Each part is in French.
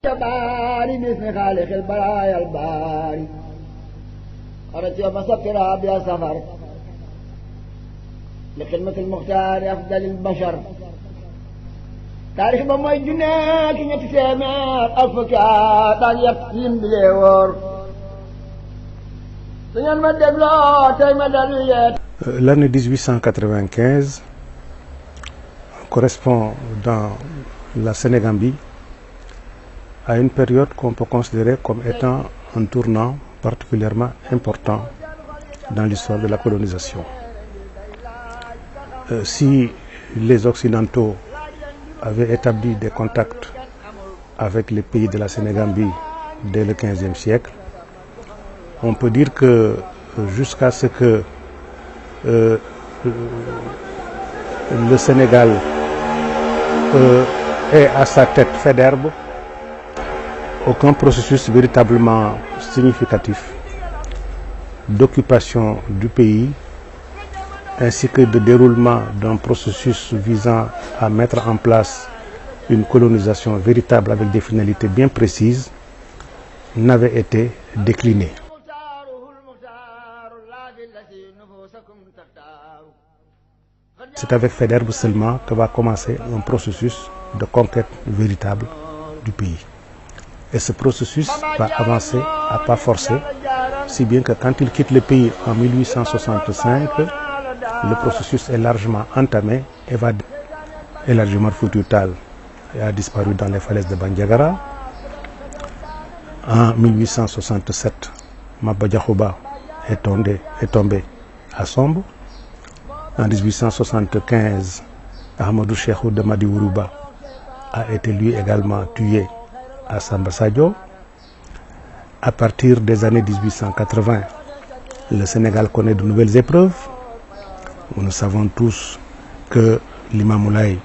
باري باسم خالق البرايا الباري خرجت يوم سفرها بلا سفر لخدمة المختار أفضل البشر تاريخ بموي جناك يتسامر أفكار تاريخ يم بليور سنين مدبلو تاي مدلويات. L'année 1895 correspond dans la Sénégambie à une période qu'on peut considérer comme étant un tournant particulièrement important dans l'histoire de la colonisation. Si les Occidentaux avaient établi des contacts avec les pays de la Sénégambie dès le XVe siècle, on peut dire que jusqu'à ce que le Sénégal ait à sa tête Faidherbe, aucun processus véritablement significatif d'occupation du pays ainsi que de déroulement d'un processus visant à mettre en place une colonisation véritable avec des finalités bien précises n'avait été décliné. C'est avec Faidherbe seulement que va commencer un processus de conquête véritable du pays. Et ce processus va avancer à pas forcés, si bien que quand il quitte le pays en 1865, le processus est largement entamé et va élargir Foutiyou Tall et a disparu dans les falaises de Bandiagara. En 1867, Maba Diakhou Ba est tombé à Sombo. En 1875, Ahmadou Cheikhou de Madi Wourouba a été lui également tué à Samba Sadio. À partir des années 1880, le Sénégal connaît de nouvelles épreuves. Nous savons tous que l'imam Moulay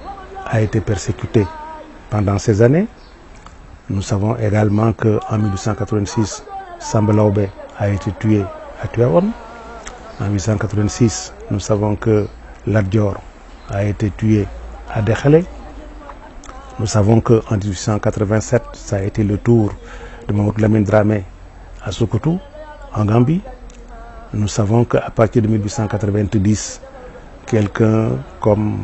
a été persécuté pendant ces années. Nous savons également qu'en 1886, Samba Laobé a été tué à Tivaouane. En 1886, nous savons que Lat Dior a été tué à Dekhelé. Nous savons qu'en 1887, ça a été le tour de Mamadou Lamine Dramé à Sokoto, en Gambie. Nous savons qu'à partir de 1890, quelqu'un comme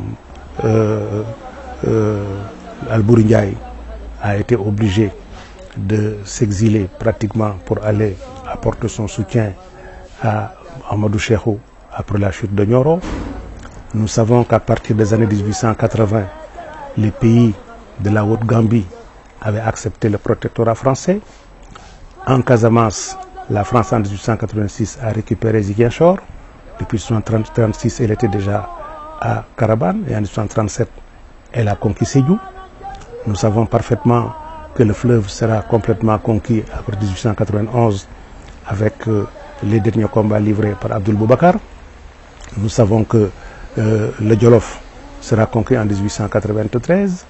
Albouri Ndiaye a été obligé de s'exiler pratiquement pour aller apporter son soutien à Ahmadou Cheikhou après la chute de Nioro. Nous savons qu'à partir des années 1880, les pays de la Haute-Gambie avaient accepté le protectorat français. En Casamance, la France en 1886 a récupéré Ziguinchor. Depuis 1936, elle était déjà à Carabane et en 1937, elle a conquis Sédhiou. Nous savons parfaitement que le fleuve sera complètement conquis après 1891 avec les derniers combats livrés par Abdoul Boubacar. Nous savons que le Djolof sera conquis en 1893,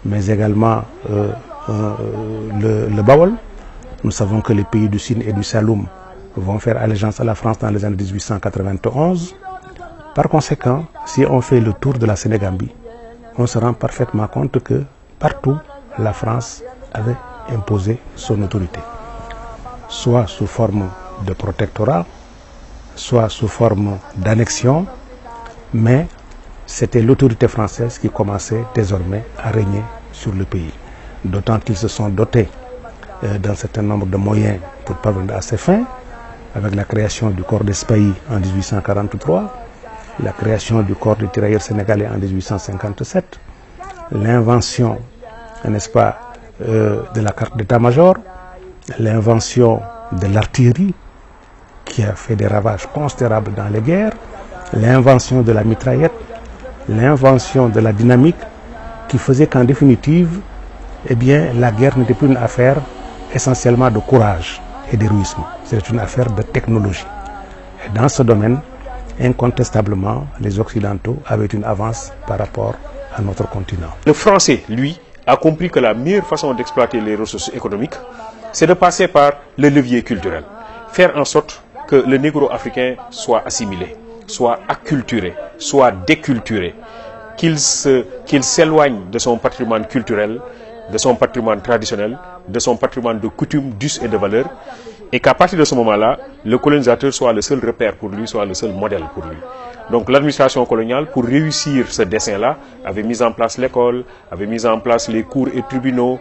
mais également le Bawol. Nous savons que les pays du Sine et du Saloum vont faire allégeance à la France dans les années 1891. Par conséquent, si on fait le tour de la Sénégambie, on se rend parfaitement compte que partout, la France avait imposé son autorité, soit sous forme de protectorat, soit sous forme d'annexion, mais c'était l'autorité française qui commençait désormais à régner sur le pays. D'autant qu'ils se sont dotés d'un certain nombre de moyens pour parvenir à ces fins, avec la création du corps d'Espailly en 1843, la création du corps des tirailleurs sénégalais en 1857, l'invention, n'est-ce pas, de la carte d'état-major, l'invention de l'artillerie qui a fait des ravages considérables dans les guerres, l'invention de la mitraillette, l'invention de la dynamique qui faisait qu'en définitive, eh bien, la guerre n'était plus une affaire essentiellement de courage et d'héroïsme, c'était une affaire de technologie. Et dans ce domaine, incontestablement, les Occidentaux avaient une avance par rapport à notre continent. Le Français, lui, a compris que la meilleure façon d'exploiter les ressources économiques, c'est de passer par le levier culturel. Faire en sorte que le négro-africain soit assimilé, soit acculturé, soit déculturé, qu'il s'éloigne de son patrimoine culturel, de son patrimoine traditionnel, de son patrimoine de coutumes, d'us et de valeurs, et qu'à partir de ce moment-là, le colonisateur soit le seul repère pour lui, soit le seul modèle pour lui. Donc l'administration coloniale, pour réussir ce dessein-là, avait mis en place l'école, avait mis en place les cours et tribunaux,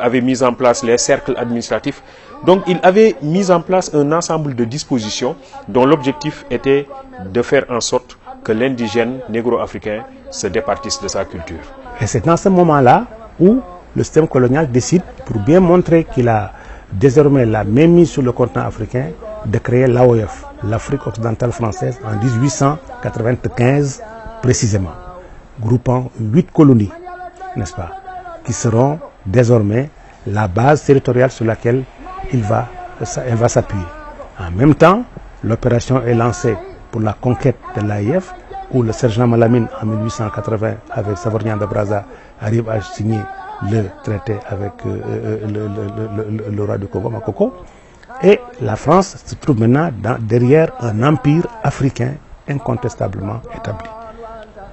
avait mis en place les cercles administratifs. Donc il avait mis en place un ensemble de dispositions dont l'objectif était de faire en sorte que l'indigène négro-africain se départisse de sa culture. Et c'est dans ce moment-là où le système colonial décide, pour bien montrer qu'il a désormais la mainmise sur le continent africain, de créer l'AOF, l'Afrique occidentale française, en 1895 précisément, groupant 8 colonies, n'est-ce pas, qui seront désormais la base territoriale sur laquelle elle va s'appuyer. En même temps, l'opération est lancée pour la conquête de l'AIF, où le sergent Malamine, en 1880, avec Savorgnan de Brazza, arrive à signer le traité avec le roi de Congo, Makoko. Et la France se trouve maintenant derrière un empire africain incontestablement établi.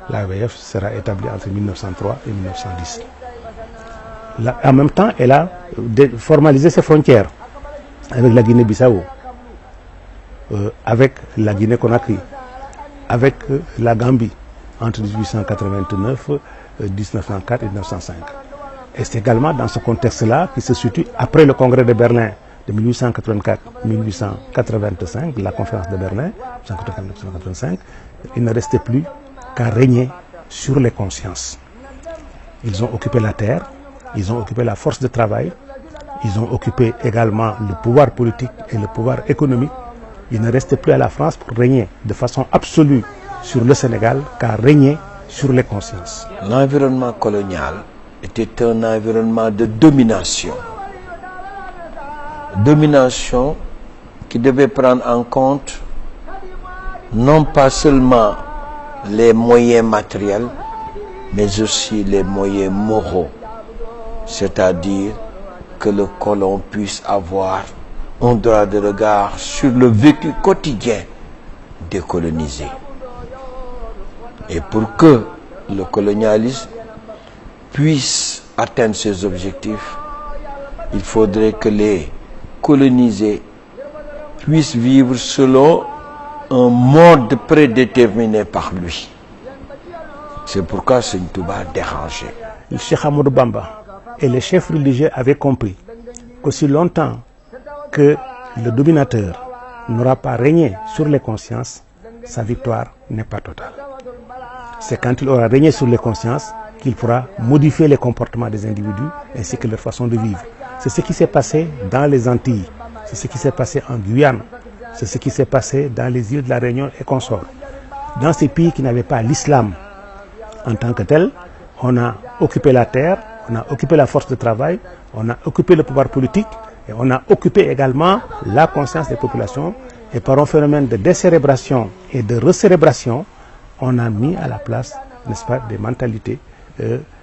L'AEF sera établie entre 1903 et 1910. En même temps, elle a formalisé ses frontières avec la Guinée-Bissau, avec la Guinée-Conakry, avec la Gambie entre 1889, 1904 et 1905. Et c'est également dans ce contexte-là qui se situe après le congrès de Berlin de 1884-1885, la conférence de Berlin, 1885, il ne restait plus qu'à régner sur les consciences. Ils ont occupé la terre, ils ont occupé la force de travail, ils ont occupé également le pouvoir politique et le pouvoir économique. Il ne restait plus à la France pour régner de façon absolue sur le Sénégal qu'à régner sur les consciences. L'environnement colonial était un environnement de domination. Domination qui devait prendre en compte non pas seulement les moyens matériels, mais aussi les moyens moraux. C'est-à-dire que le colon puisse avoir un droit de regard sur le vécu quotidien des colonisés. Et pour que le colonialisme puisse atteindre ses objectifs, il faudrait que les colonisés puissent vivre selon un mode prédéterminé par lui. C'est pourquoi Seigne Touba dérangeait. Le Cheikh Ahmadou Bamba et les chefs religieux avaient compris qu'aussi longtemps que le dominateur n'aura pas régné sur les consciences, sa victoire n'est pas totale. C'est quand il aura régné sur les consciences qu'il pourra modifier les comportements des individus ainsi que leur façon de vivre. C'est ce qui s'est passé dans les Antilles, c'est ce qui s'est passé en Guyane, c'est ce qui s'est passé dans les îles de la Réunion et consorts. Dans ces pays qui n'avaient pas l'islam en tant que tel, on a occupé la terre, on a occupé la force de travail, on a occupé le pouvoir politique et on a occupé également la conscience des populations. Et par un phénomène de décérébration et de recérébration, on a mis à la place, n'est-ce pas, des mentalités,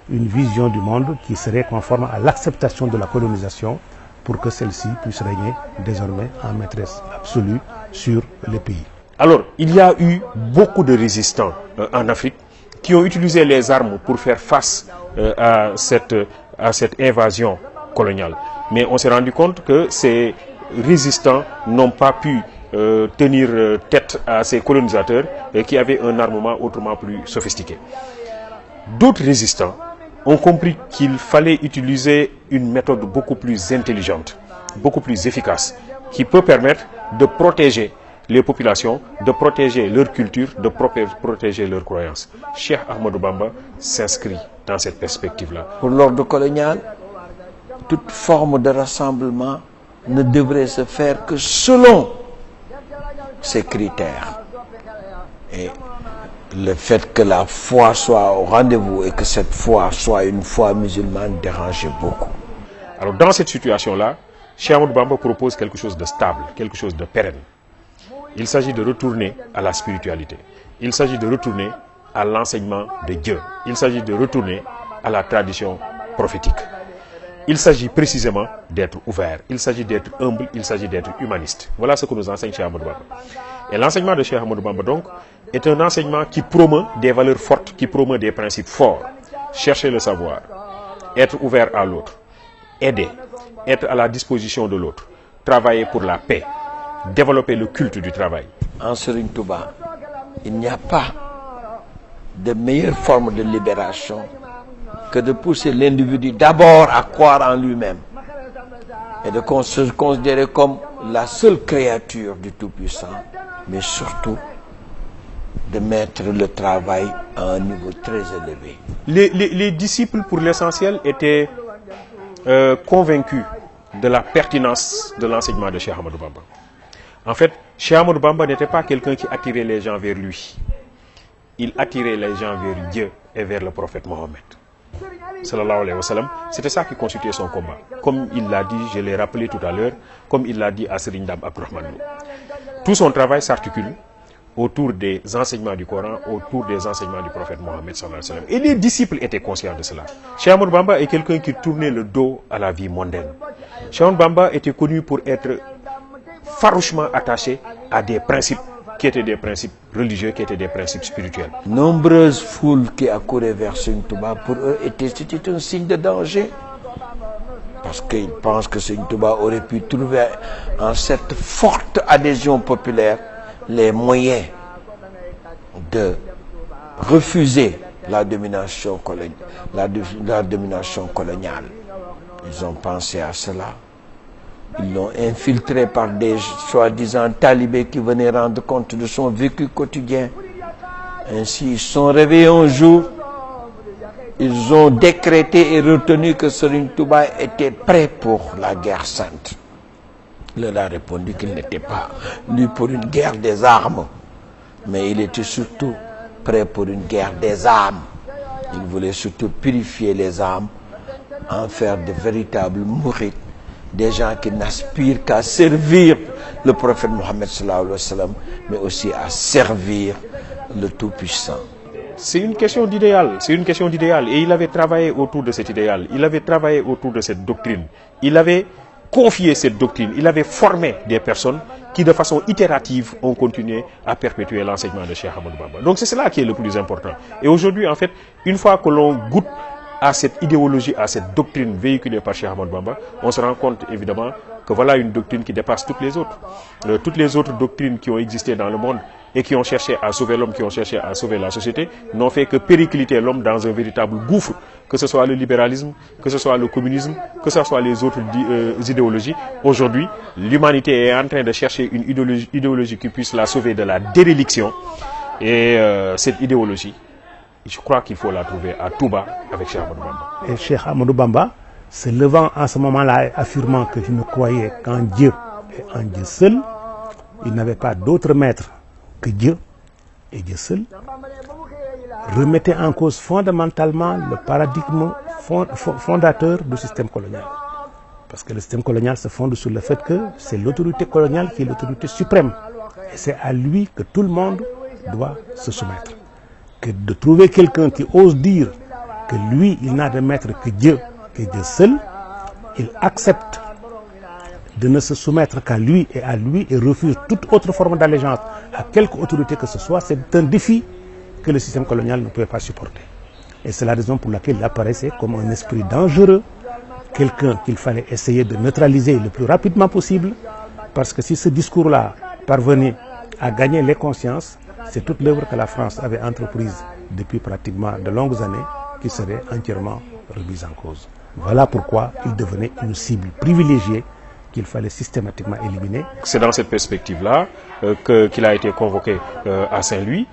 une vision du monde qui serait conforme à l'acceptation de la colonisation pour que celle-ci puisse régner désormais en maîtresse absolue sur les pays. Alors, il y a eu beaucoup de résistants en Afrique qui ont utilisé les armes pour faire face à cette invasion coloniale. Mais on s'est rendu compte que ces résistants n'ont pas pu tenir tête à ces colonisateurs qui avaient un armement autrement plus sophistiqué. D'autres résistants ont compris qu'il fallait utiliser une méthode beaucoup plus intelligente, beaucoup plus efficace, qui peut permettre de protéger les populations, de protéger leur culture, de protéger leurs croyances. Cheikh Ahmadou Bamba s'inscrit dans cette perspective-là. Pour l'ordre colonial, toute forme de rassemblement ne devrait se faire que selon ces critères. Et le fait que la foi soit au rendez-vous et que cette foi soit une foi musulmane dérangeait beaucoup. Alors dans cette situation-là, Cheikh Ahmadou Bamba propose quelque chose de stable, quelque chose de pérenne. Il s'agit de retourner à la spiritualité. Il s'agit de retourner à l'enseignement de Dieu. Il s'agit de retourner à la tradition prophétique. Il s'agit précisément d'être ouvert. Il s'agit d'être humble. Il s'agit d'être humaniste. Voilà ce que nous enseigne Cheikh Ahmadou Bamba. Et l'enseignement de Cheikh Ahmadou Bamba, donc, est un enseignement qui promeut des valeurs fortes, qui promeut des principes forts. Chercher le savoir, être ouvert à l'autre, aider, être à la disposition de l'autre, travailler pour la paix, développer le culte du travail. En Serigne Touba, il n'y a pas de meilleure forme de libération que de pousser l'individu d'abord à croire en lui-même et de se considérer comme la seule créature du Tout-Puissant, mais surtout de mettre le travail à un niveau très élevé. Les disciples, pour l'essentiel, étaient convaincus de la pertinence de l'enseignement de Cheikh Ahmadou Bamba. En fait, Cheikh Ahmadou Bamba n'était pas quelqu'un qui attirait les gens vers lui. Il attirait les gens vers Dieu et vers le prophète Mohammed. Sallallahu alayhi wa sallam, c'était ça qui constituait son combat. Comme il l'a dit, je l'ai rappelé tout à l'heure, comme il l'a dit à Serigne Dame Abdourahmane Lo. Tout son travail s'articule autour des enseignements du Coran, autour des enseignements du prophète Mohammed sallallahu alayhi wa sallam. Et les disciples étaient conscients de cela. Cheikh Ahmadou Bamba est quelqu'un qui tournait le dos à la vie mondaine. Cheikh Ahmadou Bamba était connu pour être farouchement attaché à des principes qui étaient des principes religieux, qui étaient des principes spirituels. Nombreuses foules qui accouraient vers Serigne Touba, pour eux, c'était un signe de danger. Parce qu'ils pensent que Serigne Touba aurait pu trouver en cette forte adhésion populaire les moyens de refuser la domination coloniale. Ils ont pensé à cela. Ils l'ont infiltré par des soi-disant talibés qui venaient rendre compte de son vécu quotidien. Ainsi, ils sont réveillés un jour. Ils ont décrété et retenu que Serigne Touba était prêt pour la guerre sainte. Il leur a répondu qu'il n'était pas lui pour une guerre des armes, mais il était surtout prêt pour une guerre des âmes. Il voulait surtout purifier les âmes, en faire de véritables mourides, des gens qui n'aspirent qu'à servir le prophète Mohammed sallallahu alayhi wa sallam, mais aussi à servir le Tout-Puissant. C'est une question d'idéal, et il avait travaillé autour de cet idéal, il avait travaillé autour de cette doctrine, il avait confié cette doctrine, il avait formé des personnes qui de façon itérative ont continué à perpétuer l'enseignement de Cheikh Ahmadou Bamba. Donc c'est cela qui est le plus important. Et aujourd'hui, en fait, une fois que l'on goûte à cette idéologie, à cette doctrine véhiculée par Cheikh Ahmadou Bamba, on se rend compte évidemment que voilà une doctrine qui dépasse toutes les autres. Toutes les autres doctrines qui ont existé dans le monde et qui ont cherché à sauver l'homme, qui ont cherché à sauver la société, n'ont fait que péricliter l'homme dans un véritable gouffre, que ce soit le libéralisme, que ce soit le communisme, que ce soit les autres idéologies. Aujourd'hui, l'humanité est en train de chercher une idéologie qui puisse la sauver de la déréliction. Et cette idéologie, je crois qu'il faut la trouver à Touba avec Cheikh Ahmadou Bamba. Et Cheikh Ahmadou Bamba, se levant en ce moment-là, affirmant que je ne croyais qu'en Dieu et en Dieu seul, il n'avait pas d'autre maître que Dieu et Dieu seul, remettait en cause fondamentalement le paradigme fondateur du système colonial. Parce que le système colonial se fonde sur le fait que c'est l'autorité coloniale qui est l'autorité suprême. Et c'est à lui que tout le monde doit se soumettre. Que de trouver quelqu'un qui ose dire que lui, il n'a de maître que Dieu et Dieu seul, il accepte de ne se soumettre qu'à lui et refuse toute autre forme d'allégeance à quelque autorité que ce soit. C'est un défi que le système colonial ne pouvait pas supporter. Et c'est la raison pour laquelle il apparaissait comme un esprit dangereux, quelqu'un qu'il fallait essayer de neutraliser le plus rapidement possible, parce que si ce discours-là parvenait à gagner les consciences, c'est toute l'œuvre que la France avait entreprise depuis pratiquement de longues années qui serait entièrement remise en cause. Voilà pourquoi il devenait une cible privilégiée qu'il fallait systématiquement éliminer. C'est dans cette perspective-là qu'il a été convoqué à Saint-Louis,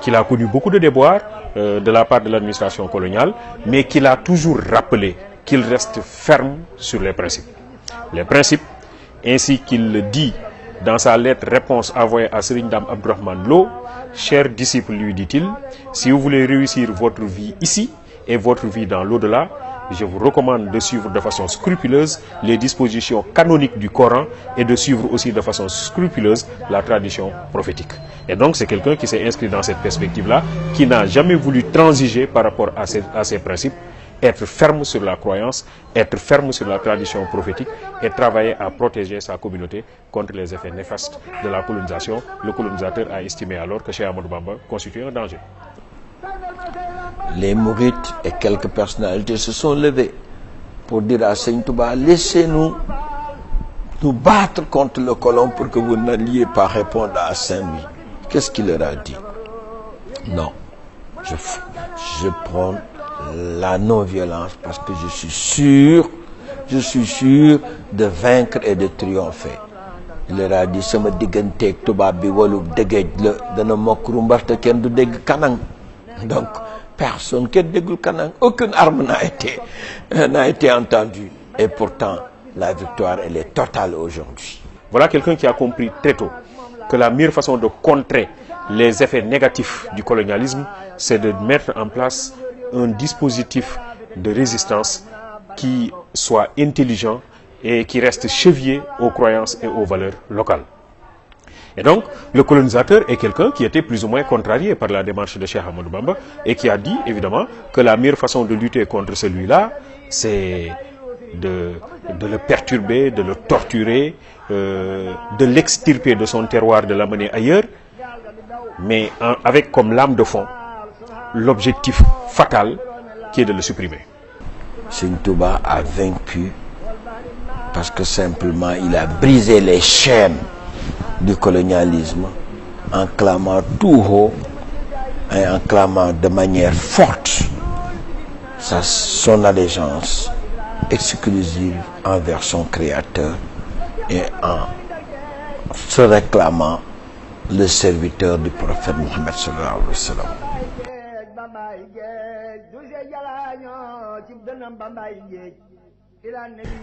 qu'il a connu beaucoup de déboires de la part de l'administration coloniale, mais qu'il a toujours rappelé qu'il reste ferme sur les principes. Les principes, ainsi qu'il le dit dans sa lettre réponse envoyée à Serigne Dame Abdourahmane Lo, cher disciple, lui dit-il, si vous voulez réussir votre vie ici et votre vie dans l'au-delà, je vous recommande de suivre de façon scrupuleuse les dispositions canoniques du Coran et de suivre aussi de façon scrupuleuse la tradition prophétique. Et donc c'est quelqu'un qui s'est inscrit dans cette perspective-là, qui n'a jamais voulu transiger par rapport à ces principes, être ferme sur la croyance, être ferme sur la tradition prophétique et travailler à protéger sa communauté contre les effets néfastes de la colonisation. Le colonisateur a estimé alors que Cheikh Ahmadou Bamba constituait un danger. les mourides et quelques personnalités se sont levés pour dire à Seigne Touba, laissez-nous nous battre contre le colon pour que vous n'alliez pas répondre à Saint-Louis. Qu'est-ce qu'il leur a dit? Non, je prends la non-violence parce que je suis sûr de vaincre et de triompher. Il leur a dit, sama digganteeg tubaab bi walu dëgëj la dana mokk rumbar te kenn du dégg kanang. Donc personne kenn déggul kanang, aucune arme n'a été entendue, et pourtant la victoire elle est totale aujourd'hui. Voilà quelqu'un qui a compris très tôt que la meilleure façon de contrer les effets négatifs du colonialisme, c'est de mettre en place un dispositif de résistance qui soit intelligent et qui reste chevillé aux croyances et aux valeurs locales. Et donc, le colonisateur est quelqu'un qui était plus ou moins contrarié par la démarche de Cheikh Ahmadou Bamba et qui a dit, évidemment, que la meilleure façon de lutter contre celui-là, c'est de le perturber, de le torturer, de l'extirper de son terroir, de l'amener ailleurs, mais avec comme lame de fond l'objectif fatal qui est de le supprimer. Seigne Touba a vaincu parce que simplement il a brisé les chaînes du colonialisme en clamant tout haut et en clamant de manière forte son allégeance exclusive envers son Créateur et en se réclamant le serviteur du prophète Mohammed sallallahu alayhi wa sallam.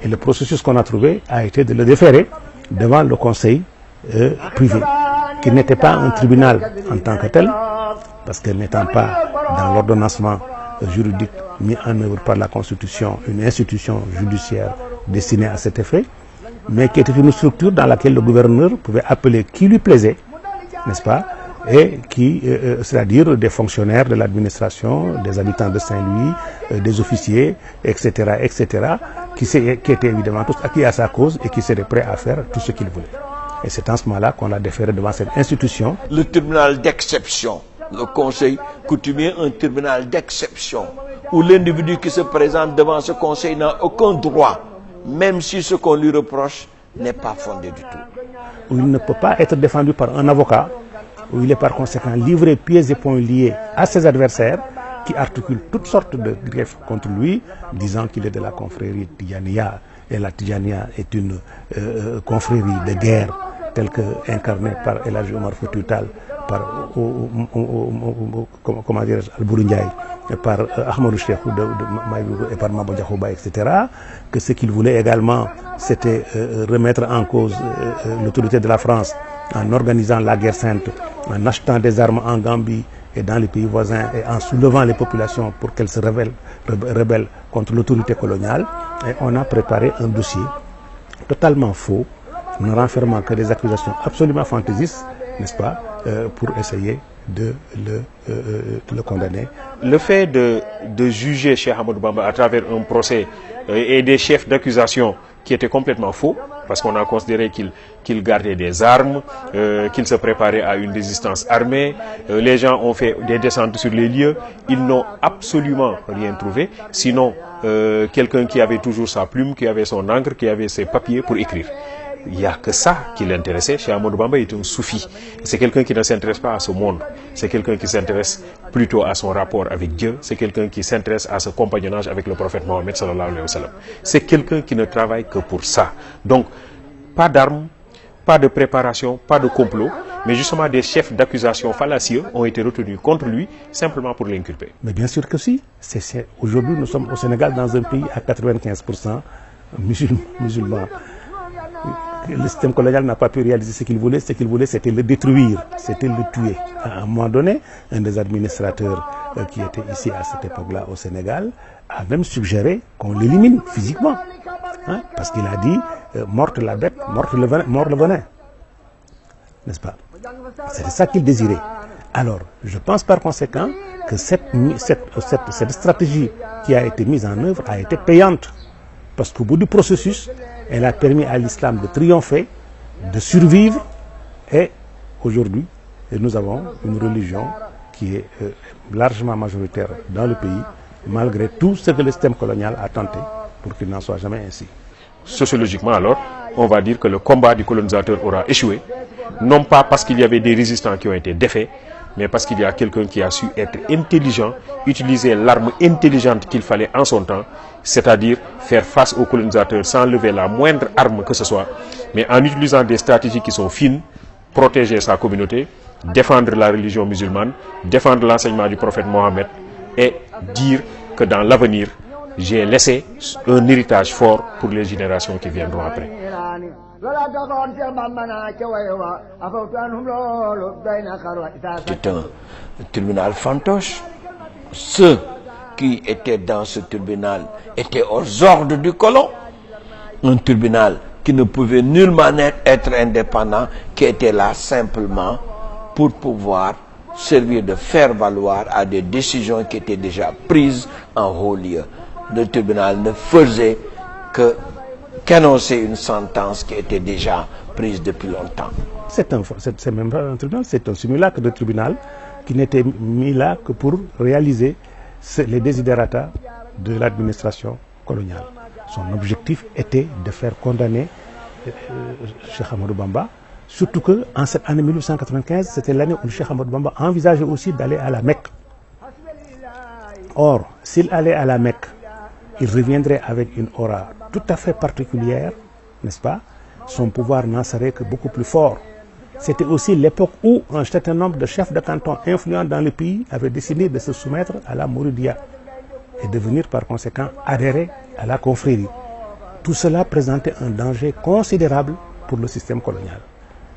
Et le processus qu'on a trouvé a été de le déférer devant le conseil privé, qui n'était pas un tribunal en tant que tel, parce que n'étant pas dans l'ordonnancement juridique mis en œuvre par la Constitution, une institution judiciaire destinée à cet effet, mais qui était une structure dans laquelle le gouverneur pouvait appeler qui lui plaisait, n'est-ce pas, et qui, c'est-à-dire des fonctionnaires de l'administration, des habitants de Saint-Louis, des officiers, etc., qui étaient évidemment tous acquis à sa cause et qui seraient prêts à faire tout ce qu'ils voulaient. Et c'est en ce moment-là qu'on l'a déféré devant cette institution. Le tribunal d'exception, le conseil coutumier, un tribunal d'exception, où l'individu qui se présente devant ce conseil n'a aucun droit, même si ce qu'on lui reproche n'est pas fondé du tout. Où il ne peut pas être défendu par un avocat, où il est par conséquent livré pieds et poings liés à ses adversaires qui articulent toutes sortes de griefs contre lui, disant qu'il est de la confrérie Tijaniya, et la Tijaniya est une confrérie de guerre telle que incarnée par El Hadji Omar Foutiyou Tall, par comment dire, Alboury Ndiaye, par Ahmadou Cheikhou et par Maba Diakhou Ba, etc. Que ce qu'il voulait également, c'était remettre en cause l'autorité de la France en organisant la guerre sainte, en achetant des armes en Gambie et dans les pays voisins et en soulevant les populations pour qu'elles se rebellent contre l'autorité coloniale. Et on a préparé un dossier totalement faux, ne renfermant que des accusations absolument fantaisistes, n'est-ce pas, pour essayer de le condamner. Le fait de juger Cheikh Ahmadou Bamba à travers un procès et des chefs d'accusation qui étaient complètement faux, parce qu'on a considéré qu'il gardait des armes, qu'il se préparait à une résistance armée. Les gens ont fait des descentes sur les lieux, ils n'ont absolument rien trouvé, sinon quelqu'un qui avait toujours sa plume, qui avait son encre, qui avait ses papiers pour écrire. Il n'y a que ça qui l'intéressait. Cheikh Ahmadou Bamba est un soufi. C'est quelqu'un qui ne s'intéresse pas à ce monde. C'est quelqu'un qui s'intéresse plutôt à son rapport avec Dieu. C'est quelqu'un qui s'intéresse à ce compagnonnage avec le prophète Mohammed sallallahu alayhi wa sallam. C'est quelqu'un qui ne travaille que pour ça. Donc, pas d'armes, pas de préparation, pas de complot, mais justement des chefs d'accusation fallacieux ont été retenus contre lui simplement pour l'inculper. Mais bien sûr que si. Aujourd'hui, nous sommes au Sénégal dans un pays à 95% musulmans. Le système colonial n'a pas pu réaliser ce qu'il voulait. Ce qu'il voulait, c'était le détruire, c'était le tuer. À un moment donné, un des administrateurs qui était ici à cette époque-là au Sénégal a même suggéré qu'on l'élimine physiquement. Hein, parce qu'il a dit morte la bête, mort le venin. N'est-ce pas? C'était ça qu'il désirait. Alors, je pense par conséquent que cette stratégie qui a été mise en œuvre a été payante. Parce qu'au bout du processus, elle a permis à l'islam de triompher, de survivre. Et aujourd'hui, nous avons une religion qui est largement majoritaire dans le pays, malgré tout ce que le système colonial a tenté pour qu'il n'en soit jamais ainsi. Sociologiquement alors, on va dire que le combat du colonisateur aura échoué, non pas parce qu'il y avait des résistants qui ont été défaits, mais parce qu'il y a quelqu'un qui a su être intelligent, utiliser l'arme intelligente qu'il fallait en son temps, c'est-à-dire faire face au colonisateur sans lever la moindre arme que ce soit, mais en utilisant des stratégies qui sont fines, protéger sa communauté, défendre la religion musulmane, défendre l'enseignement du prophète Mohammed et dire que dans l'avenir, j'ai laissé un héritage fort pour les générations qui viendront après. C'est un tribunal fantoche. Ceux qui étaient dans ce tribunal étaient aux ordres du colon. Un tribunal qui ne pouvait nullement être indépendant, qui était là simplement pour pouvoir servir de faire valoir à des décisions qui étaient déjà prises en haut lieu. Le tribunal ne faisait qu'annoncer une sentence qui était déjà prise depuis longtemps. C'est même pas un tribunal, c'est un simulacre de tribunal qui n'était mis là que pour réaliser les desiderata de l'administration coloniale. Son objectif était de faire condamner Cheikh Ahmadou Bamba, surtout que en cette année 1895, c'était l'année où Cheikh Ahmadou Bamba envisageait aussi d'aller à la Mecque. Or, s'il allait à la Mecque, il reviendrait avec une aura tout à fait particulière, n'est-ce pas? Son pouvoir n'en serait que beaucoup plus fort. C'était aussi l'époque où un certain nombre de chefs de canton influents dans le pays avaient décidé de se soumettre à la Mouridia et de venir par conséquent adhérer à la confrérie. Tout cela présentait un danger considérable pour le système colonial.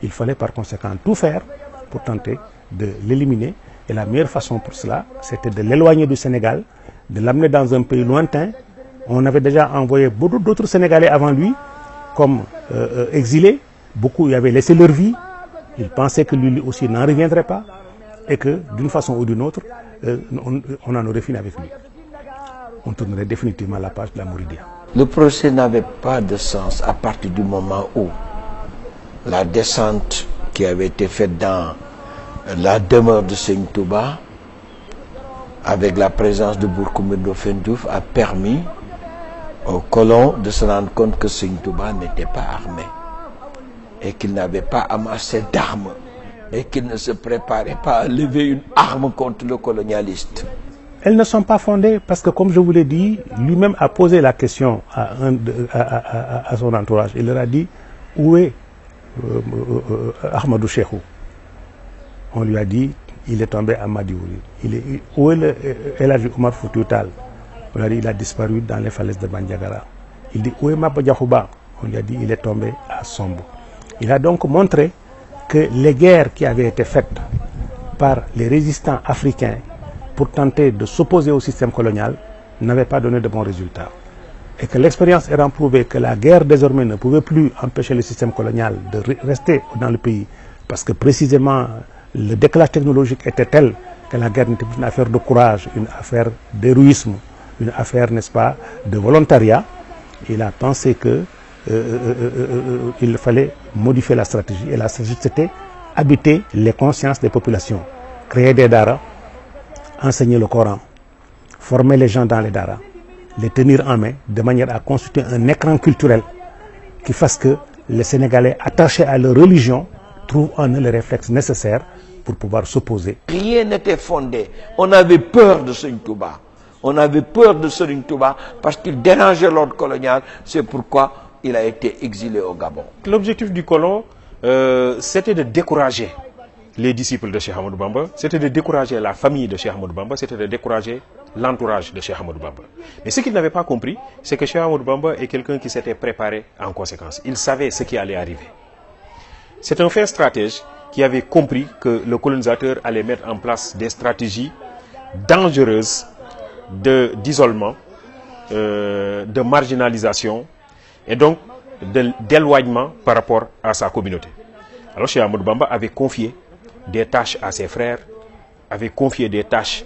Il fallait par conséquent tout faire pour tenter de l'éliminer. Et la meilleure façon pour cela, c'était de l'éloigner du Sénégal, de l'amener dans un pays lointain. On avait déjà envoyé beaucoup d'autres Sénégalais avant lui, comme exilés. Beaucoup y avaient laissé leur vie. Ils pensaient que lui aussi n'en reviendrait pas et que d'une façon ou d'une autre, on en aurait fini avec lui. On tournerait définitivement la page de la Mouridia. Le procès n'avait pas de sens à partir du moment où la descente qui avait été faite dans la demeure de Seigne Touba, avec la présence de Bourkoumé Ndofène Diouf, a permis aux colons de se rendre compte que Seigne Touba n'était pas armé et qu'il n'avait pas amassé d'armes et qu'il ne se préparait pas à lever une arme contre le colonialiste. Elles ne sont pas fondées parce que, comme je vous l'ai dit, lui-même a posé la question à son entourage. Il leur a dit, où est Ahmadou Cheikhou? On lui a dit, il est tombé à Madiouri. Où est El Hadji Omar Foutiyou Tall? On lui a dit, il a disparu dans les falaises de Bandiagara. Il dit, où est Maba Diakhouba? On lui a dit, il est tombé à Sombo. Il a donc montré que les guerres qui avaient été faites par les résistants africains pour tenter de s'opposer au système colonial n'avaient pas donné de bons résultats. Et que l'expérience ayant prouvé que la guerre désormais ne pouvait plus empêcher le système colonial de rester dans le pays, parce que précisément le décalage technologique était tel que la guerre n'était plus une affaire de courage, une affaire d'héroïsme, une affaire, n'est-ce pas, de volontariat. Il a pensé que il fallait modifier la stratégie. Et la stratégie, c'était habiter les consciences des populations, créer des daras, enseigner le Coran, former les gens dans les daras, les tenir en main de manière à constituer un écran culturel qui fasse que les Sénégalais attachés à leur religion trouvent en eux les réflexes nécessaires pour pouvoir s'opposer. Rien n'était fondé. On avait peur de Seigne Touba. On avait peur de Seigne Touba parce qu'il dérangeait l'ordre colonial. C'est pourquoi il a été exilé au Gabon. L'objectif du colon, c'était de décourager les disciples de Cheikh Ahmadou Bamba, c'était de décourager la famille de Cheikh Ahmadou Bamba, c'était de décourager l'entourage de Cheikh Ahmadou Bamba. Mais ce qu'il n'avait pas compris, c'est que Cheikh Ahmadou Bamba est quelqu'un qui s'était préparé en conséquence. Il savait ce qui allait arriver. C'est un fin stratège qui avait compris que le colonisateur allait mettre en place des stratégies dangereuses d'isolement, de marginalisation et donc d'éloignement par rapport à sa communauté. Alors Cheikh Ahmadou Bamba avait confié des tâches à ses frères, avait confié des tâches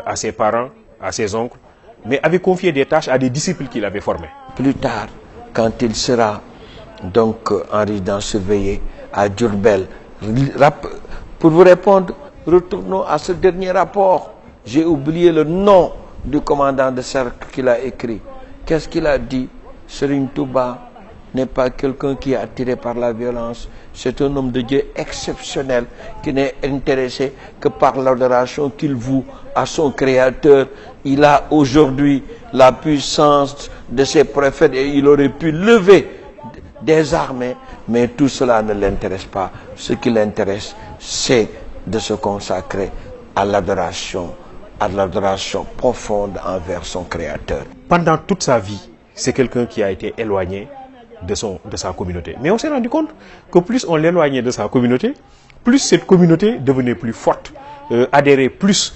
à ses parents, à ses oncles, mais avait confié des tâches à des disciples qu'il avait formés. Plus tard, quand il sera donc en résidence surveillée à Diourbel, pour vous répondre, Retournons à ce dernier rapport. J'ai oublié le nom du commandant de cercle qu'il a écrit. Qu'est-ce qu'il a dit? Serigne Touba n'est pas quelqu'un qui est attiré par la violence. C'est un homme de Dieu exceptionnel qui n'est intéressé que par l'adoration qu'il voue à son Créateur. Il a aujourd'hui la puissance de ses prophètes et il aurait pu lever des armées, mais tout cela ne l'intéresse pas. Ce qui l'intéresse, c'est de se consacrer à l'adoration profonde envers son Créateur. Pendant toute sa vie, c'est quelqu'un qui a été éloigné de sa communauté. Mais on s'est rendu compte que plus on l'éloignait de sa communauté, plus cette communauté devenait plus forte, adhérait plus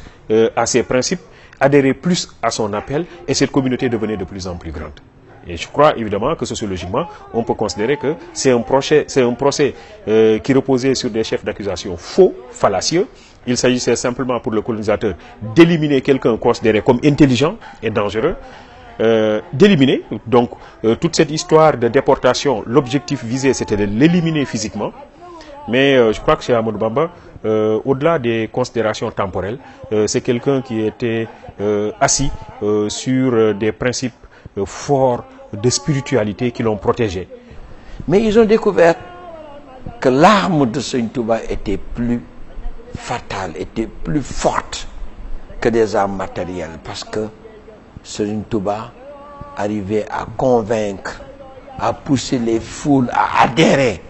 à ses principes, adhérait plus à son appel, et cette communauté devenait de plus en plus grande. Et je crois évidemment que sociologiquement, on peut considérer que c'est un procès qui reposait sur des chefs d'accusation faux, fallacieux. Il s'agissait simplement pour le colonisateur d'éliminer quelqu'un considéré comme intelligent et dangereux, d'éliminer. Donc toute cette histoire de déportation, l'objectif visé c'était de l'éliminer physiquement. Mais je crois que chez Ahmadou Bamba, au-delà des considérations temporelles, c'est quelqu'un qui était assis sur des principes forts de spiritualité qui l'ont protégé. Mais ils ont découvert que l'arme de Serigne Touba était plus fatale, était plus forte que des armes matérielles, parce que Serigne Touba arrivait à convaincre, à pousser les foules à adhérer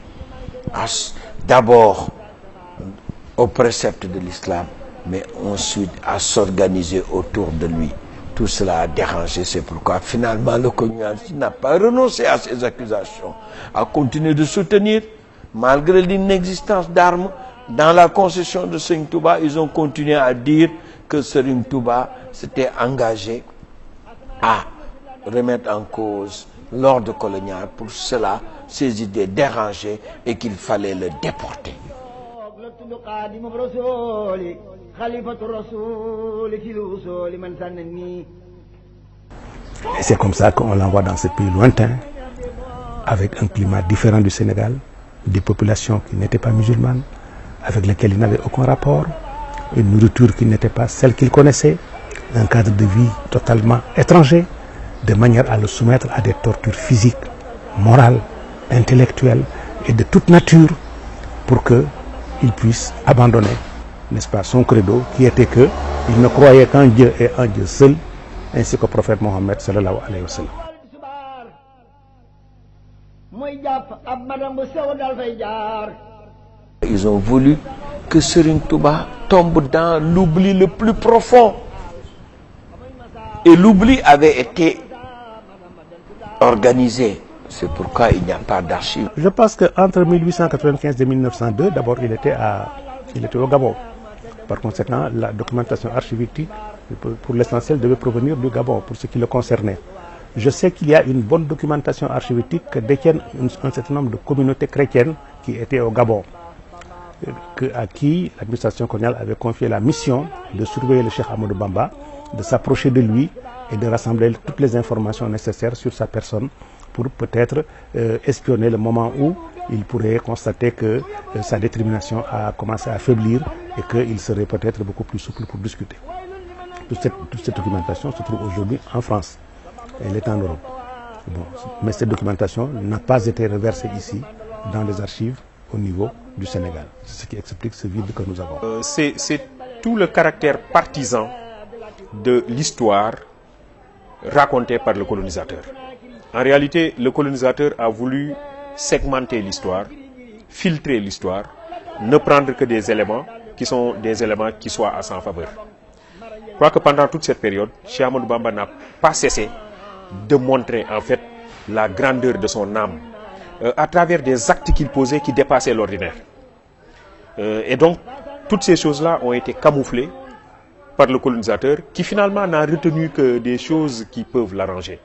d'abord aux préceptes de l'islam, mais ensuite à s'organiser autour de lui. Tout cela a dérangé, c'est pourquoi finalement le colonialiste n'a pas renoncé à ses accusations, a continué de soutenir, malgré l'inexistence d'armes. Dans la concession de Serigne Touba, ils ont continué à dire que Serigne Touba s'était engagé à remettre en cause l'ordre colonial. Pour cela, ses idées dérangeaient et qu'il fallait le déporter. Et c'est comme ça qu'on l'envoie dans ces pays lointains, avec un climat différent du Sénégal, des populations qui n'étaient pas musulmanes, avec lesquelles il n'avait aucun rapport, une nourriture qui n'était pas celle qu'il connaissait, un cadre de vie totalement étranger, de manière à le soumettre à des tortures physiques, morales, intellectuelles et de toute nature, pour qu'il puisse abandonner, n'est-ce pas, son credo, qui était que il ne croyait qu'en Dieu et en Dieu seul, ainsi qu'au prophète Mohammed sallallahu alayhi wa sallam. Ils ont voulu que Serigne Touba tombe dans l'oubli le plus profond. Et l'oubli avait été organisé. C'est pourquoi il n'y a pas d'archives. Je pense qu'entre 1895 et 1902, d'abord il était au Gabon. Par conséquent, la documentation archivistique, pour l'essentiel, devait provenir du Gabon, pour ce qui le concernait. Je sais qu'il y a une bonne documentation archivistique que détiennent un certain nombre de communautés chrétiennes qui étaient au Gabon, à qui l'administration coloniale avait confié la mission de surveiller le Cheikh Ahmadou Bamba, de s'approcher de lui et de rassembler toutes les informations nécessaires sur sa personne pour peut-être espionner le moment où il pourrait constater que sa détermination a commencé à faiblir et qu'il serait peut-être beaucoup plus souple pour discuter. Toute cette documentation se trouve aujourd'hui en France. Elle est en Europe. Bon, mais cette documentation n'a pas été reversée ici dans les archives au niveau du Sénégal. C'est ce qui explique ce vide que nous avons. C'est tout le caractère partisan de l'histoire racontée par le colonisateur. En réalité, le colonisateur a voulu segmenter l'histoire, filtrer l'histoire, ne prendre que des éléments qui sont des éléments qui soient à sa faveur. Je crois que pendant toute cette période, Cheikh Ahmadou Bamba n'a pas cessé de montrer en fait la grandeur de son âme à travers des actes qu'il posait qui dépassaient l'ordinaire. Et donc, toutes ces choses-là ont été camouflées par le colonisateur qui finalement n'a retenu que des choses qui peuvent l'arranger.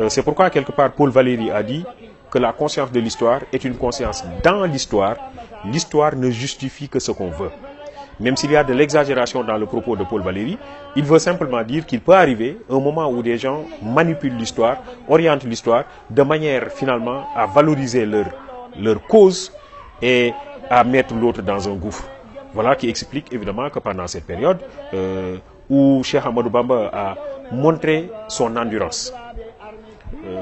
C'est pourquoi quelque part Paul Valéry a dit que la conscience de l'histoire est une conscience dans l'histoire. L'histoire ne justifie que ce qu'on veut. Même s'il y a de l'exagération dans le propos de Paul Valéry, il veut simplement dire qu'il peut arriver un moment où des gens manipulent l'histoire, orientent l'histoire de manière finalement à valoriser leur cause et à mettre l'autre dans un gouffre. Voilà qui explique évidemment que pendant cette période où Cheikh Ahmadou Bamba a montré son endurance,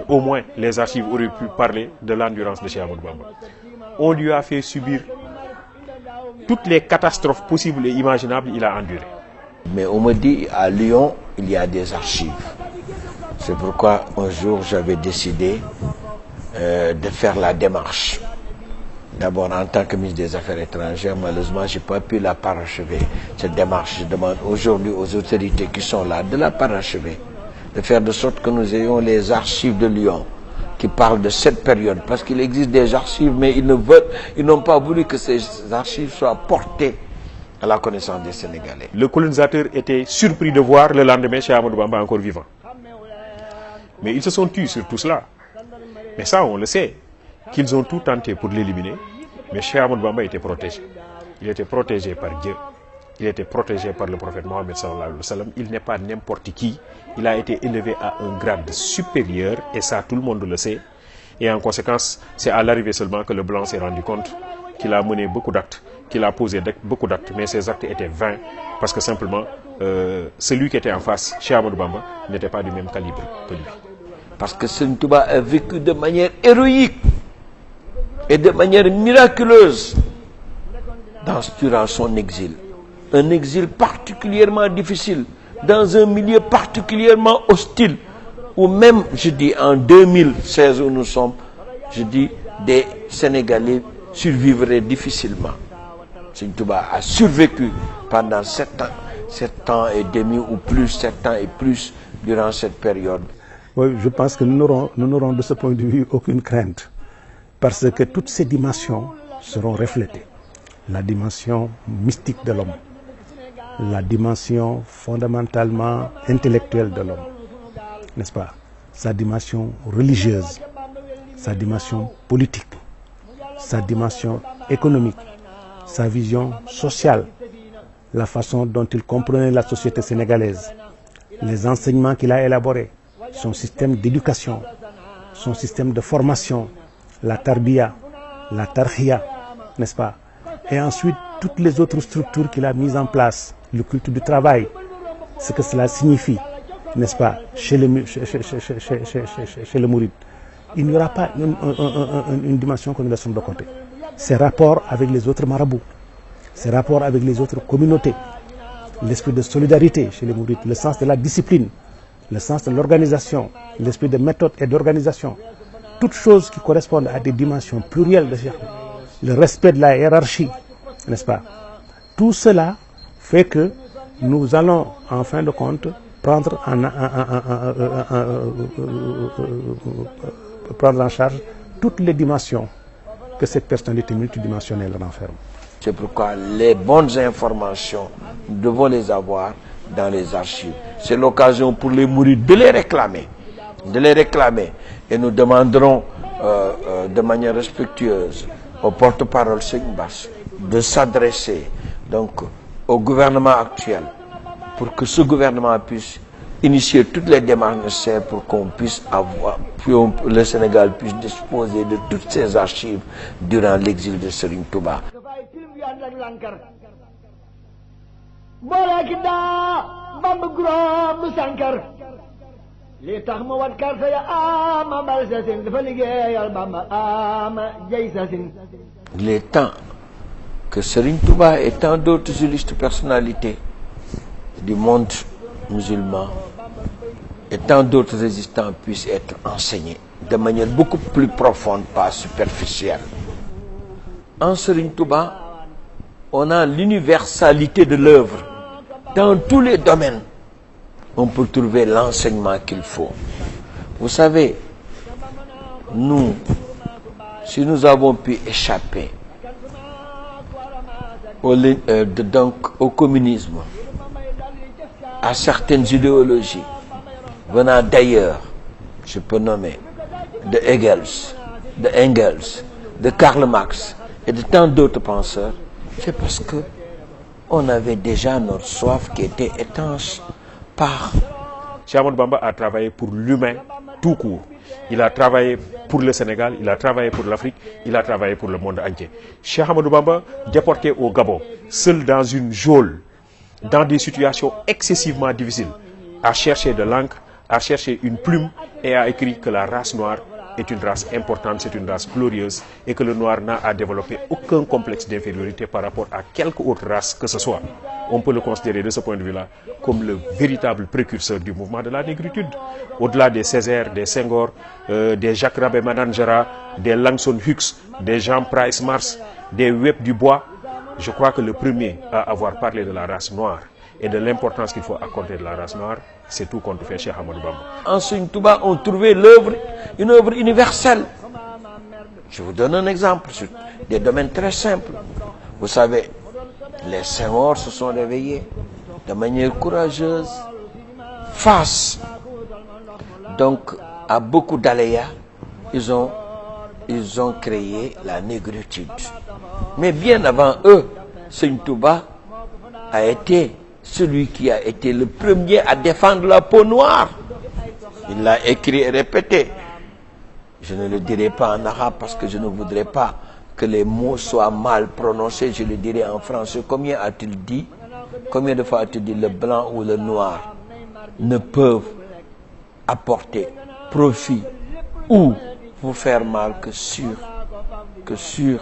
au moins les archives auraient pu parler de l'endurance de Cheikh Ahmadou Bamba. On lui a fait subir toutes les catastrophes possibles et imaginables, il a enduré. Mais on me dit à Lyon, il y a des archives. C'est pourquoi un jour j'avais décidé de faire la démarche. D'abord en tant que ministre des Affaires étrangères, malheureusement, je n'ai pas pu la parachever. Cette démarche, je demande aujourd'hui aux autorités qui sont là de la parachever, de faire de sorte que nous ayons les archives de Lyon qui parlent de cette période. Parce qu'il existe des archives, mais ils n'ont pas voulu que ces archives soient portées à la connaissance des Sénégalais. Le colonisateur était surpris de voir le lendemain Cheikh Ahmadou Bamba encore vivant. Mais ils se sont tus sur tout cela. Mais ça, on le sait, qu'ils ont tout tenté pour l'éliminer. Mais Cheikh Ahmadou Bamba était protégé. Il était protégé par Dieu. Il était protégé par le prophète Mohammed sallallahu alayhi wa sallam. Il n'est pas n'importe qui. Il a été élevé à un grade supérieur, et ça, tout le monde le sait. Et en conséquence, c'est à l'arrivée seulement que le blanc s'est rendu compte qu'il a mené beaucoup d'actes, qu'il a posé beaucoup d'actes, mais ces actes étaient vains, parce que simplement, celui qui était en face, Cheikh Ahmadou Bamba, n'était pas du même calibre que lui. Parce que Serigne Touba a vécu de manière héroïque et de manière miraculeuse durant son exil. Un exil particulièrement difficile, dans un milieu particulièrement hostile, où même, je dis, en 2016 où nous sommes, je dis, des Sénégalais survivraient difficilement. Serigne Touba a survécu pendant 7 ans et demi ou plus, 7 ans et plus, durant cette période. Oui, je pense que nous n'aurons de ce point de vue aucune crainte, parce que toutes ces dimensions seront reflétées. La dimension mystique de l'homme, la dimension fondamentalement intellectuelle de l'homme, n'est-ce pas? Sa dimension religieuse, sa dimension politique, sa dimension économique, sa vision sociale, la façon dont il comprenait la société sénégalaise, les enseignements qu'il a élaborés, son système d'éducation, son système de formation, la tarbiya, la tarhiya, n'est-ce pas? Et ensuite, toutes les autres structures qu'il a mises en place, le culte du travail, ce que cela signifie, n'est-ce pas, chez le mouride. Il n'y aura pas une dimension que nous laissons de côté. Ses rapports avec les autres marabouts, ses rapports avec les autres communautés, l'esprit de solidarité chez les mourides, le sens de la discipline, le sens de l'organisation, l'esprit de méthode et d'organisation, toutes choses qui correspondent à des dimensions plurielles de Cheikh, le respect de la hiérarchie, n'est-ce pas? Tout cela fait que nous allons, en fin de compte, prendre en charge toutes les dimensions que cette personnalité multidimensionnelle renferme. C'est pourquoi les bonnes informations, nous devons les avoir dans les archives. C'est l'occasion pour les mourides de les réclamer. Et nous demanderons de manière respectueuse au porte-parole Serigne Bass de s'adresser donc au gouvernement actuel pour que ce gouvernement puisse initier toutes les démarches nécessaires pour qu'on puisse le Sénégal puisse disposer de toutes ces archives durant l'exil de Serigne Touba. Il est temps que Serigne Touba et tant d'autres illustres personnalités du monde musulman et tant d'autres résistants puissent être enseignés de manière beaucoup plus profonde, pas superficielle. En Serigne Touba, on a l'universalité de l'œuvre. Dans tous les domaines, on peut trouver l'enseignement qu'il faut. Vous savez, nous, si nous avons pu échapper au communisme, à certaines idéologies venant d'ailleurs, je peux nommer de Engels, de Karl Marx et de tant d'autres penseurs, c'est parce que on avait déjà notre soif qui était étanche par... Cheikh Ahmadou Bamba a travaillé pour l'humain tout court. il a travaillé pour le Sénégal, il a travaillé pour l'Afrique, il a travaillé pour le monde entier. Cheikh Ahmadou Bamba, déporté au Gabon, seul dans une geôle, dans des situations excessivement difficiles, a cherché de l'encre, a cherché une plume et a écrit que la race noire est une race importante, c'est une race glorieuse et que le noir n'a à développer aucun complexe d'infériorité par rapport à quelque autre race que ce soit. On peut le considérer de ce point de vue-là comme le véritable précurseur du mouvement de la négritude. Au-delà des Césaire, des Senghor, des Jacques Rabé Madangera, des Langston Hughes, des Jean Price Mars, des Webb Dubois, je crois que le premier à avoir parlé de la race noire et de l'importance qu'il faut accorder de la race noire, c'est tout compte fait Cheikh Ahmadou Bamba. En Serigne Touba, on trouvait l'œuvre, une œuvre universelle. Je vous donne un exemple sur des domaines très simples. Vous savez, les Senghor se sont réveillés de manière courageuse face donc à beaucoup d'aléas. Ils ont créé la négritude. Mais bien avant eux, Serigne Touba a été celui qui a été le premier à défendre la peau noire. Il l'a écrit et répété. Je ne le dirai pas en arabe parce que je ne voudrais pas que les mots soient mal prononcés. Je le dirai en français. Combien a-t-il dit? Combien de fois a-t-il dit le blanc ou le noir ne peuvent apporter profit ou vous faire mal que sur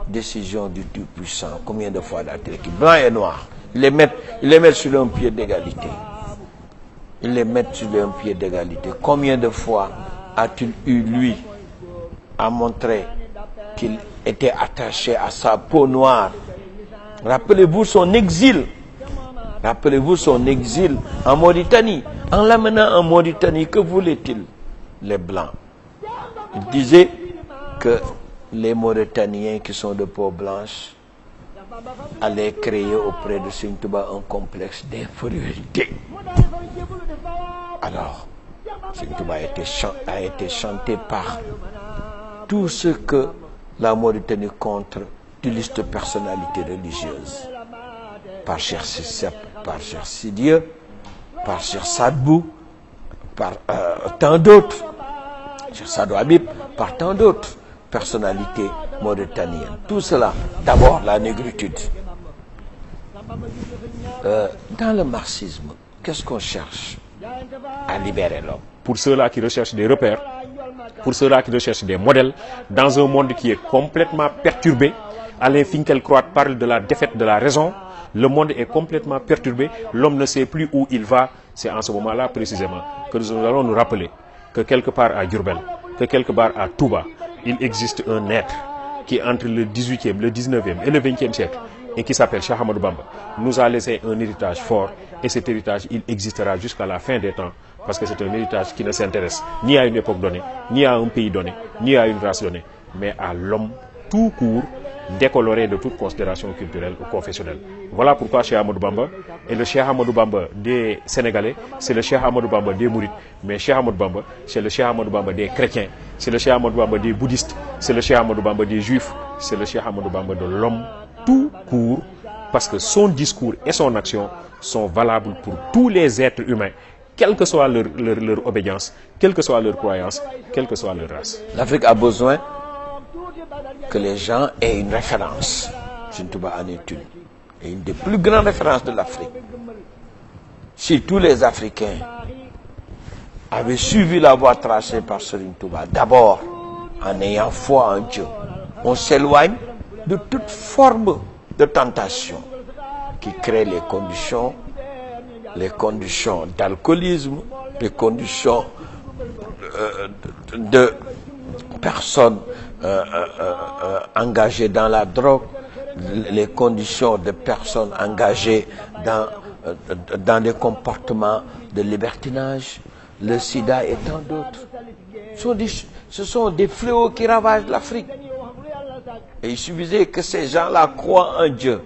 décision du Tout-Puissant? Combien de fois a-t-il dit blanc et noir? Ils les mettent sur un pied d'égalité. Ils les mettent sur un pied d'égalité. Combien de fois a-t-il eu, lui, à montrer qu'il était attaché à sa peau noire? Rappelez-vous son exil. Rappelez-vous son exil en Mauritanie. En l'amenant en Mauritanie, que voulaient-ils, les Blancs? Il disait que les Mauritaniens qui sont de peau blanche allaient créer auprès de Serigne Touba un complexe d'infériorité. Alors, Serigne Touba a été chanté par tout ce que la Mauritanie contre d'illustres personnalités religieuses. Par Cheikh Cissep, par Cheikh Sidiya, par Cheikh Sadbou, par tant d'autres. Cheikh Sadou Habib, par tant d'autres personnalités mauritaniennes. Tout cela, d'abord la négritude. Dans le marxisme, qu'est-ce qu'on cherche? À libérer l'homme. Pour ceux-là qui recherchent des repères, pour ceux-là qui recherchent des modèles, dans un monde qui est complètement perturbé, Alain Finkielkraut parle de la défaite de la raison. Le monde est complètement perturbé, l'homme ne sait plus où il va. C'est en ce moment-là précisément que nous allons nous rappeler que quelque part à Diourbel, que quelque part à Touba, il existe un être qui entre le 18e, le 19e et le 20e siècle et qui s'appelle Cheikh Ahmadou Bamba, nous a laissé un héritage fort et cet héritage, il existera jusqu'à la fin des temps parce que c'est un héritage qui ne s'intéresse ni à une époque donnée, ni à un pays donné, ni à une race donnée, mais à l'homme tout court, décoloré de toute considération culturelle ou confessionnelle. Voilà pourquoi Cheikh Ahmadou Bamba est le Cheikh Ahmadou Bamba des Sénégalais, c'est le Cheikh Ahmadou Bamba des Mourides, mais Cheikh Ahmadou Bamba, c'est le Cheikh Ahmadou Bamba des chrétiens, c'est le Cheikh Ahmadou Bamba des bouddhistes, c'est le Cheikh Ahmadou Bamba des juifs, c'est le Cheikh Ahmadou Bamba de l'homme tout court, parce que son discours et son action sont valables pour tous les êtres humains, quelle que soit leur obédience, quelle que soit leur croyance, quelle que soit leur race. L'Afrique a besoin que les gens aient une référence. Serigne Touba en est une. Et une des plus grandes références de l'Afrique. Si tous les Africains avaient suivi la voie tracée par Serigne Touba, d'abord en ayant foi en Dieu, on s'éloigne de toute forme de tentation qui crée les conditions d'alcoolisme, les conditions de personnes engagées dans la drogue, les conditions de personnes engagées dans des comportements de libertinage, le sida et tant d'autres. Ce sont des fléaux qui ravagent l'Afrique. Et il suffisait que ces gens-là croient en Dieu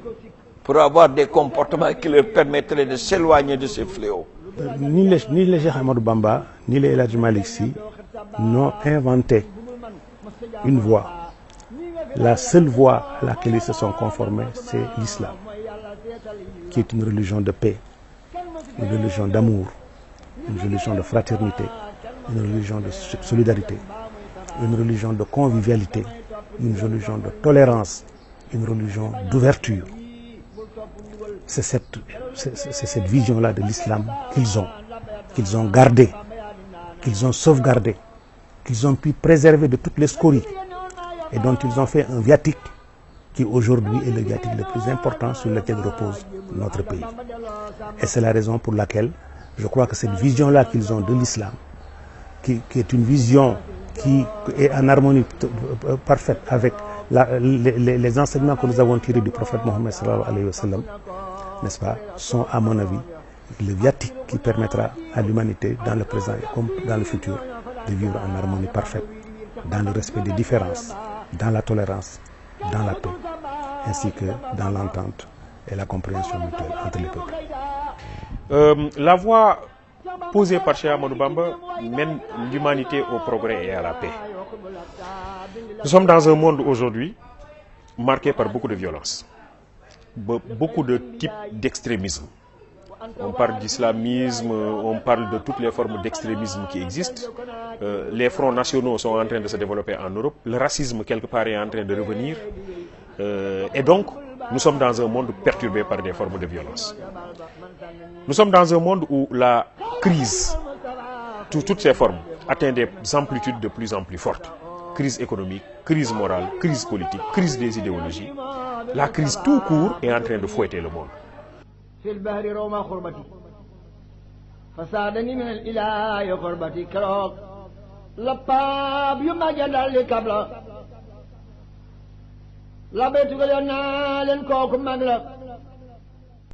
pour avoir des comportements qui leur permettraient de s'éloigner de ces fléaux. Ni les Cheikh Ahmadou Bamba, ni les El Hadji Malick Sy n'ont inventé une voie. La seule voie à laquelle ils se sont conformés, c'est l'islam, qui est une religion de paix, une religion d'amour, une religion de fraternité, une religion de solidarité, une religion de convivialité, une religion de tolérance, une religion d'ouverture. C'est cette vision-là de l'islam qu'ils ont gardée, qu'ils ont sauvegardée, qu'ils ont pu préserver de toutes les scories et dont ils ont fait un viatique qui aujourd'hui est le viatique le plus important sur lequel repose notre pays. Et c'est la raison pour laquelle je crois que cette vision-là qu'ils ont de l'islam, qui est une vision qui est en harmonie parfaite avec les enseignements que nous avons tirés du prophète Mohammed sallallahu alayhi wa sallam, n'est-ce pas, sont à mon avis le viatique qui permettra à l'humanité dans le présent comme dans le futur de vivre en harmonie parfaite, dans le respect des différences, dans la tolérance, dans la paix, ainsi que dans l'entente et la compréhension mutuelle entre les peuples. La voie posée par Cheikh Ahmadou Bamba mène l'humanité au progrès et à la paix. Nous sommes dans un monde aujourd'hui marqué par beaucoup de violence, beaucoup de types d'extrémisme. On parle d'islamisme, on parle de toutes les formes d'extrémisme qui existent. Les fronts nationaux sont en train de se développer en Europe. Le racisme, quelque part, est en train de revenir. Et donc, nous sommes dans un monde perturbé par des formes de violence. Nous sommes dans un monde où la crise, toutes ces formes, atteint des amplitudes de plus en plus fortes. Crise économique, crise morale, crise politique, crise des idéologies. La crise tout court est en train de fouetter le monde. في البحر روما خربتي فسادني من الإله خربتي كروك لباب يما جدال لكبلا لبيتك لنا لنكوك مغلا